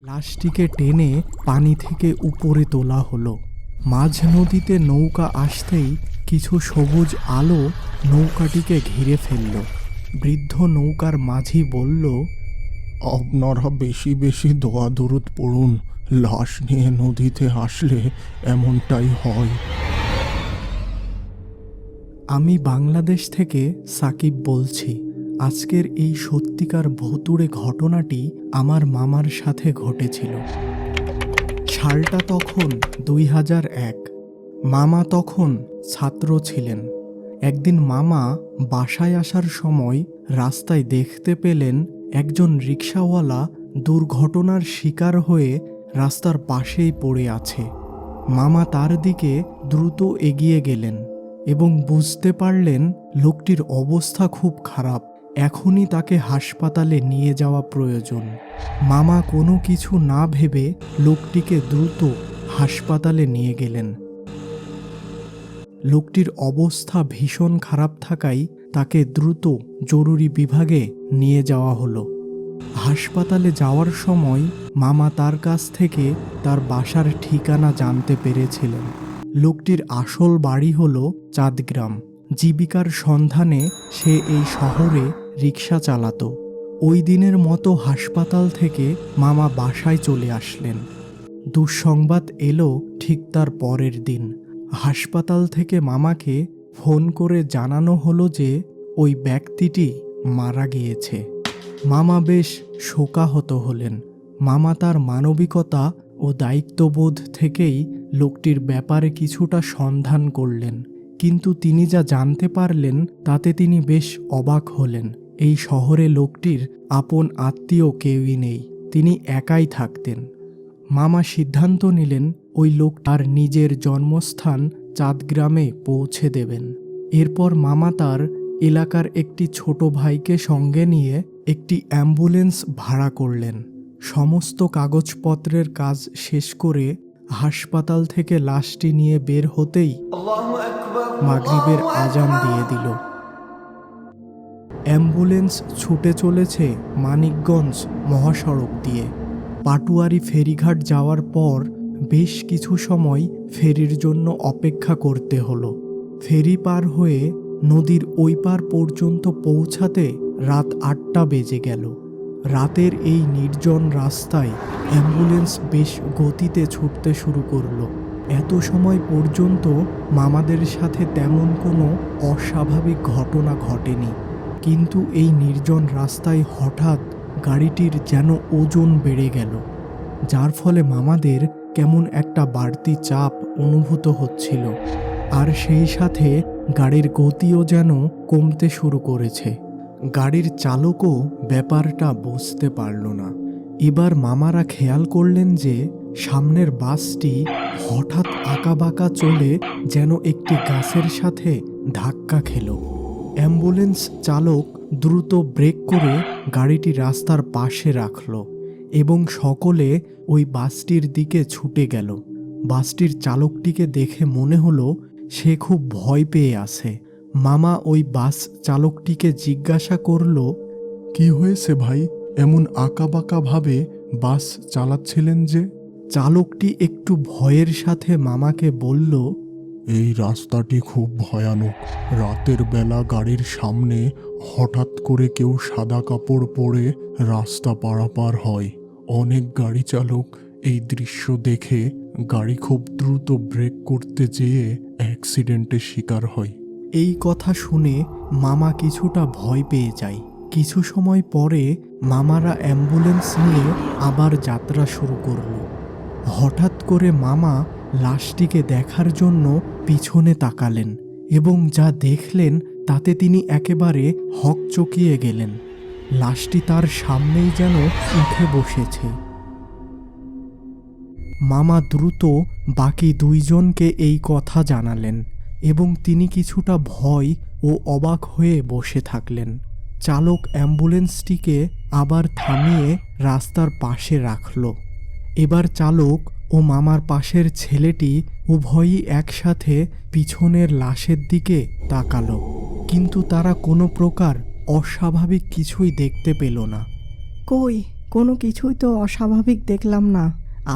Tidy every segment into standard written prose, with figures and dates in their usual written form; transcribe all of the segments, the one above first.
লাশটিকে টেনে পানি থেকে উপরে তোলা হলো। মাঝ নদীতে নৌকা আসতেই কিছু সবুজ আলো নৌকাটিকে ঘিরে ফেলল। বৃদ্ধ নৌকার মাঝি বলল, আপনারা বেশি বেশি দোয়া দরুদ পড়ুন, লাশ নিয়ে নদীতে আসলে এমনটাই হয়। আমি বাংলাদেশ থেকে সাকিব বলছি। আজকের এই সত্যিকার ভুতুড়ে ঘটনাটি আমার মামার সাথে ঘটেছিল। সালটা তখন 2001। মামা তখন ছাত্র ছিলেন। একদিন মামা বাসায় আসার সময় রাস্তায় দেখতে পেলেন একজন রিকশাওয়ালা দুর্ঘটনার শিকার হয়ে রাস্তার পাশেই পড়ে আছে। মামা তার দিকে দ্রুত এগিয়ে গেলেন এবং বুঝতে পারলেন লোকটির অবস্থা খুব খারাপ। এখনই তাকে হাসপাতালে নিয়ে যাওয়া প্রয়োজন। মামা কোনো কিছু না ভেবে লোকটিকে দ্রুত হাসপাতালে নিয়ে গেলেন। লোকটির অবস্থা ভীষণ খারাপ থাকায় তাকে দ্রুত জরুরি বিভাগে নিয়ে যাওয়া হলো। হাসপাতালে যাওয়ার সময় মামা তার কাছ থেকে তার বাসার ঠিকানা জানতে পেরেছিলেন। লোকটির আসল বাড়ি হলো চাঁদগ্রাম। জীবিকার সন্ধানে সে এই শহরে রিক্সা চালাতো। ওই দিনের মতো হাসপাতাল থেকে মামা বাসায় চলে আসলেন। দুঃসংবাদ এলো ঠিক তার পরের দিন। হাসপাতাল থেকে মামাকে ফোন করে জানানো হলো যে ওই ব্যক্তিটি মারা গিয়েছে। মামা বেশ শোকাহত হলেন। মামা তার মানবিকতা ও দায়িত্ববোধ থেকেই লোকটির ব্যাপারে কিছুটা সন্ধান করলেন, কিন্তু তিনি যা জানতে পারলেন তাতে তিনি বেশ অবাক হলেন। এই শহরে লোকটির আপন আত্মীয় কেউই নেই, তিনি একাই থাকতেন। মামা সিদ্ধান্ত নিলেন ওই লোক তার নিজের জন্মস্থান চাঁদগ্রামে পৌঁছে দেবেন। এরপর মামা তার এলাকার একটি ছোট ভাইকে সঙ্গে নিয়ে একটি অ্যাম্বুলেন্স ভাড়া করলেন। সমস্ত কাগজপত্রের কাজ শেষ করে হাসপাতাল থেকে লাশটি নিয়ে বের হতেই মাগরিবের আজান দিয়ে দিল। অ্যাম্বুলেন্স ছুটে চলেছে মানিকগঞ্জ মহাসড়ক দিয়ে। পাটুয়ারি ফেরিঘাট যাওয়ার পর বেশ কিছু সময় ফেরির জন্য অপেক্ষা করতে হলো। ফেরি পার হয়ে নদীর ওই পার পর্যন্ত পৌঁছাতে রাত 8টা বেজে গেল। রাতের এই নির্জন রাস্তায় অ্যাম্বুলেন্স বেশ গতিতে ছুটতে শুরু করলো। এত সময় পর্যন্ত মামাদের সাথে তেমন কোনো অস্বাভাবিক ঘটনা ঘটেনি, কিন্তু এই নির্জন রাস্তায় হঠাৎ গাড়িটির যেন ওজন বেড়ে গেল, যার ফলে মামাদের কেমন একটা বাড়তি চাপ অনুভূত হচ্ছিল। আর সেই সাথে গাড়ির গতিও যেন কমতে শুরু করেছে। গাড়ির চালকও ব্যাপারটা বুঝতে পারল না। এবার মামারা খেয়াল করলেন যে সামনের বাসটি হঠাৎ আঁকাবাঁকা চলে যেন একটি গাছের সাথে ধাক্কা খেল। অ্যাম্বুলেন্স চালক দ্রুত ব্রেক করে গাড়িটি রাস্তার পাশে রাখল এবং সকলে ওই বাসটির দিকে ছুটে গেল। বাসটির চালকটিকে দেখে মনে হলো সে খুব ভয় পেয়ে আছে। মামা ওই বাস চালকটিকে জিজ্ঞাসা করল, কি হয়েছে ভাই, এমন আঁকাবাঁকা ভাবে বাস চালাচ্ছিলেন যে? চালকটি একটু ভয়ের সাথে মামাকে বলল, এই রাস্তাটি খুব ভয়ানক। রাতের বেলা গাড়ির সামনে হঠাৎ করে কেউ সাদা কাপড় পরে রাস্তা পারাপার হয়। অনেক গাড়ি চালক এই দৃশ্য দেখে গাড়ি খুব দ্রুত ব্রেক করতে যেয়ে অ্যাক্সিডেন্টের শিকার হয়। এই কথা শুনে মামা কিছুটা ভয় পেয়ে যায়। কিছু সময় পরে মামারা অ্যাম্বুলেন্স নিয়ে আবার যাত্রা শুরু করল। হঠাৎ করে মামা লাশটিকে দেখার জন্য পিছনে তাকালেন এবং যা দেখলেন তাতে তিনি একেবারে হকচকিয়ে গেলেন। লাশটি তার সামনেই যেন উঠে বসেছে। মামা দ্রুত বাকি দুইজনকে এই কথা জানালেন এবং তিনি কিছুটা ভয় ও অবাক হয়ে বসে থাকলেন। চালক অ্যাম্বুলেন্সটিকে আবার থামিয়ে রাস্তার পাশে রাখল। এবার চালক ও মামার পাশের ছেলেটি উভয়ই একসাথে পিছনের লাশের দিকে তাকালো, কিন্তু তারা কোনো প্রকার অস্বাভাবিক কিছুই দেখতে পেল না। কই কোনো কিছুই তো অস্বাভাবিক দেখলাম না।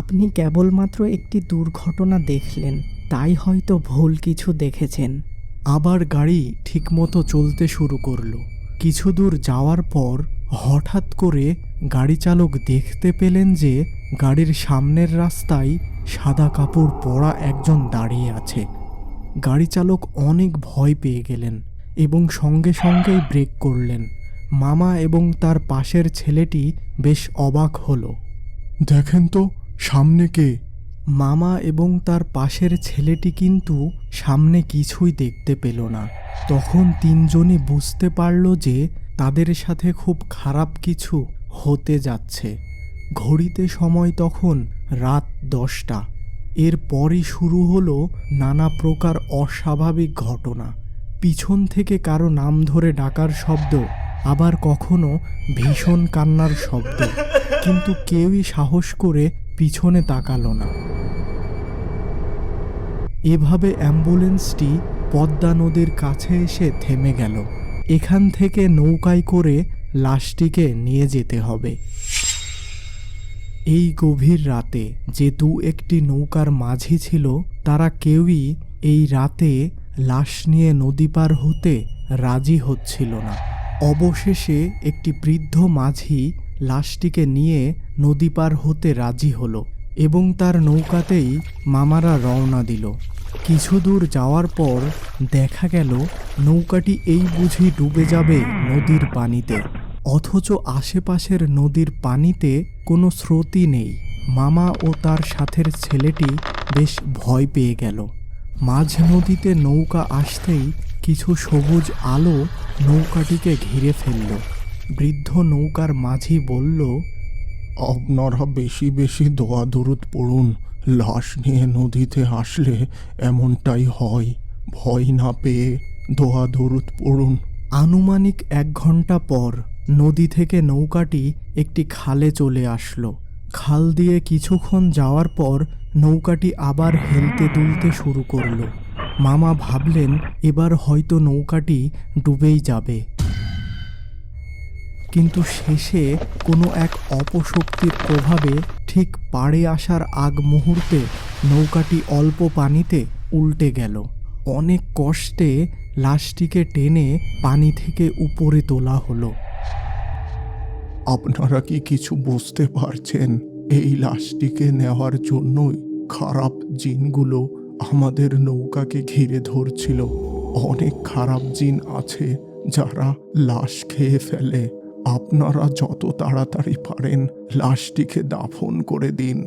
আপনি কেবলমাত্র একটি দুর্ঘটনা দেখলেন, তাই হয়তো ভুল কিছু দেখেছেন। আবার গাড়ি ঠিকমতো চলতে শুরু করলো। কিছু দূর যাওয়ার পর হঠাৎ করে গাড়ি চালক দেখতে পেলেন যে গাড়ির সামনের রাস্তায় সাদা কাপড় পরা একজন দাঁড়িয়ে আছে। গাড়ি চালক অনেক ভয় পেয়ে গেলেন এবং সঙ্গে সঙ্গেই ব্রেক করলেন। মামা এবং তার পাশের ছেলেটি বেশ অবাক হলো। দেখেন তো সামনে কে? মামা এবং তার পাশের ছেলেটি কিন্তু সামনে কিছুই দেখতে পেল না। তখন তিনজনই বুঝতে পারল যে তাদের সাথে খুব খারাপ কিছু হতে যাচ্ছে। ঘড়িতে সময় তখন রাত 10টা। এরপরই শুরু হলো নানা প্রকার অস্বাভাবিক ঘটনা। পিছন থেকে কারো নাম ধরে ডাকার শব্দ, আবার কখনো ভীষণ কান্নার শব্দ, কিন্তু কেউই সাহস করে পিছনে তাকালো না। এভাবে অ্যাম্বুলেন্সটি পদ্মা নদীর কাছে এসে থেমে গেল। এখান থেকে নৌকায় করে লাশটিকে নিয়ে যেতে হবে। এই গভীর রাতে যে একটি নৌকার মাঝি ছিল, তারা কেউই এই রাতে লাশ নিয়ে নদী পার হতে রাজি হচ্ছিল না। অবশেষে একটি বৃদ্ধ মাঝি লাশটিকে নিয়ে নদী পার হতে রাজি হলো এবং তার নৌকাতেই মামারা রওনা দিল। কিছু দূর যাওয়ার পর দেখা গেল নৌকাটি এই বুঝি ডুবে যাবে নদীর পানিতে, অথচ আশেপাশের নদীর পানিতে কোনো স্রোতই নেই। মামা ও তার সাথের ছেলেটি বেশ ভয় পেয়ে গেল। মাঝ নদীতে নৌকা আসতেই কিছু সবুজ আলো নৌকাটিকে ঘিরে ফেলল। বৃদ্ধ নৌকার মাঝি বলল, আপনারা বেশি বেশি দোয়া দরুদ পড়ুন। লাশ নিয়ে নদীতে আসলে এমনটাই হয়। ভয় না পেয়ে দোয়া দরুদ পড়ুন। আনুমানিক 1 ঘন্টা পর নদী থেকে নৌকাটি একটি খালে চলে আসলো। খাল দিয়ে কিছুক্ষণ যাওয়ার পর নৌকাটি আবার হেলতে দুলতে শুরু করলো। মামা ভাবলেন এবার হয়তো নৌকাটি ডুবেই যাবে, কিন্তু শেষে কোনো এক অপশক্তির প্রভাবে ঠিক পাড়ে আসার আগ মুহূর্তে নৌকাটি অল্প পানিতে উল্টে গেল। অনেক কষ্টে লাশটিকে টেনে পানি থেকে উপরে তোলা হলো। আপনারা কি কিছু বুঝতে পারছেন? এই লাশটিকে নেওয়ার জন্যই খারাপ জিনগুলো আমাদের নৌকাকে ঘিরে ধরছিল। অনেক খারাপ জিন আছে যারা লাশ খেয়ে ফেলে। আপনারা যত তাড়াতাড়ি পারেন লাশটিকে দাফন করে দিন।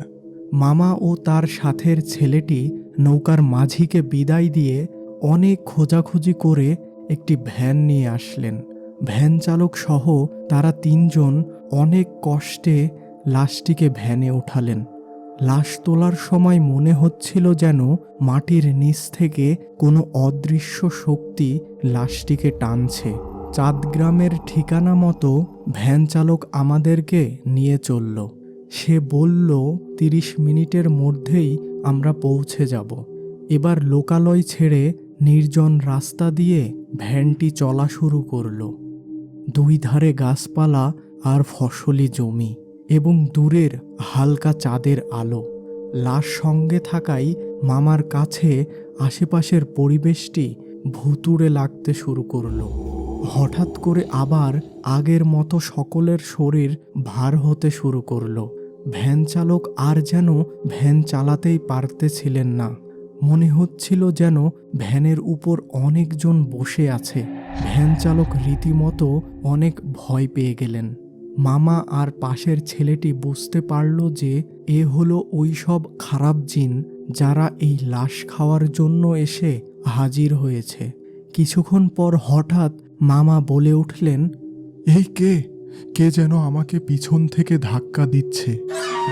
মামা ও তার সাথের ছেলেটি নৌকার মাঝিকে বিদায় দিয়ে অনেক খোঁজাখুঁজি করে একটি ভ্যান নিয়ে আসলেন। ভ্যান চালক সহ তারা 3 জন অনেক কষ্টে লাশটিকে ভ্যানে ওঠালেন। লাশ তোলার সময় মনে হচ্ছিল যেন মাটির নিচ থেকে কোনো অদৃশ্য শক্তি লাশটিকে টানছে। চাঁদগ্রামের ঠিকানা মতো ভ্যান চালক আমাদেরকে নিয়ে চলল। সে বলল 30 মিনিটের মধ্যেই আমরা পৌঁছে যাব। এবার লোকালয় ছেড়ে নির্জন রাস্তা দিয়ে ভ্যানটি চলা শুরু করলো। 2 ধারে গাছপালা আর ফসলি জমি এবং দূরের হালকা চাঁদের আলো। লাশ সঙ্গে থাকাই মামার কাছে আশেপাশের পরিবেশটি ভুতুড়ে লাগতে শুরু করলো। হঠাৎ করে আবার আগের মতো সকলের শরীর ভার হতে শুরু করলো। ভ্যান চালক আর যেন ভ্যান চালাতেই পারতেছিলেন না। মনে হচ্ছিল যেন ভ্যানের উপর অনেকজন বসে আছে। ভ্যান চালক রীতিমতো অনেক ভয় পেয়ে গেলেন। মামা আর পাশের ছেলেটি বুঝতে পারল যে এ হলো ওই সব খারাপ জিন যারা এই লাশ খাওয়ার জন্য এসে হাজির হয়েছে। কিছুক্ষণ পর হঠাৎ মামা বলে উঠলেন, এই কে কে যেন আমাকে পিছন থেকে ধাক্কা দিচ্ছে।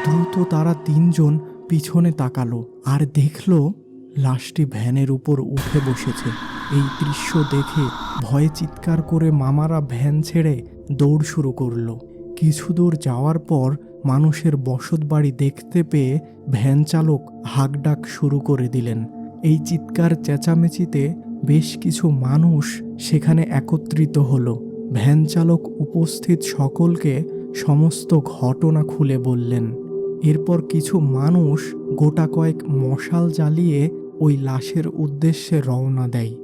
দ্রুত তারা 3 জন পিছনে তাকালো আর দেখল লাশটি ভ্যানের উপর উঠে বসেছে। এই দৃশ্য দেখে ভয়ে চিৎকার করে মামারা ভ্যান ছেড়ে দৌড় শুরু করলো। কিছু দূর যাওয়ার পর মানুষের বসতবাড়ি দেখতে পেয়ে ভ্যান চালক হাঁকডাক শুরু করে দিলেন। এই চিৎকার চেঁচামেচিতে বেশ কিছু মানুষ সেখানে একত্রিত হলো। ভ্যান চালক উপস্থিত সকলকে সমস্ত ঘটনা খুলে বললেন। এরপর কিছু মানুষ গোটা কয়েক মশাল জ্বালিয়ে ওই লাশের উদ্দেশ্যে রওনা দেয়।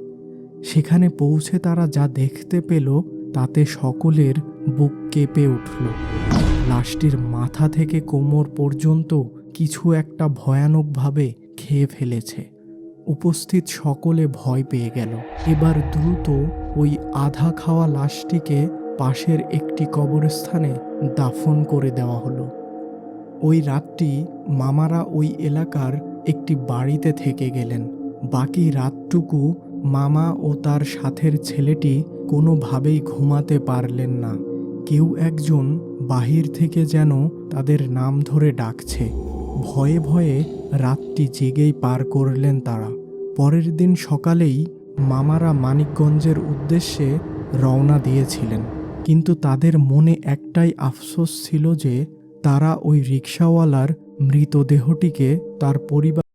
সেখানে পৌঁছে তারা যা দেখতে পেল তাতে সকলের বুক কেঁপে উঠল। লাশটির মাথা থেকে কোমর পর্যন্ত কিছু একটা ভয়ানকভাবে খেয়ে ফেলেছে। উপস্থিত সকলে ভয় পেয়ে গেল। এবার দ্রুত ওই আধা খাওয়া লাশটিকে পাশের একটি কবরস্থানে দাফন করে দেওয়া হলো। ওই রাতটি মামারা ওই এলাকার একটি বাড়িতে থেকে গেলেন। বাকি রাতটুকু মামা ও তার সাথের ছেলেটি কোনোভাবেই ঘুমাতে পারলেন না। কেউ একজন বাহির থেকে যেন তাদের নাম ধরে ডাকছে। ভয়ে ভয়ে রাতটি জেগেই পার করলেন তারা। পরের দিন সকালেই মামারা মানিকগঞ্জের উদ্দেশ্যে রওনা দিয়েছিলেন, কিন্তু তাদের মনে একটাই আফসোস ছিল যে তারা ওই রিকশাওয়ালার মৃতদেহটিকে তার পরিবার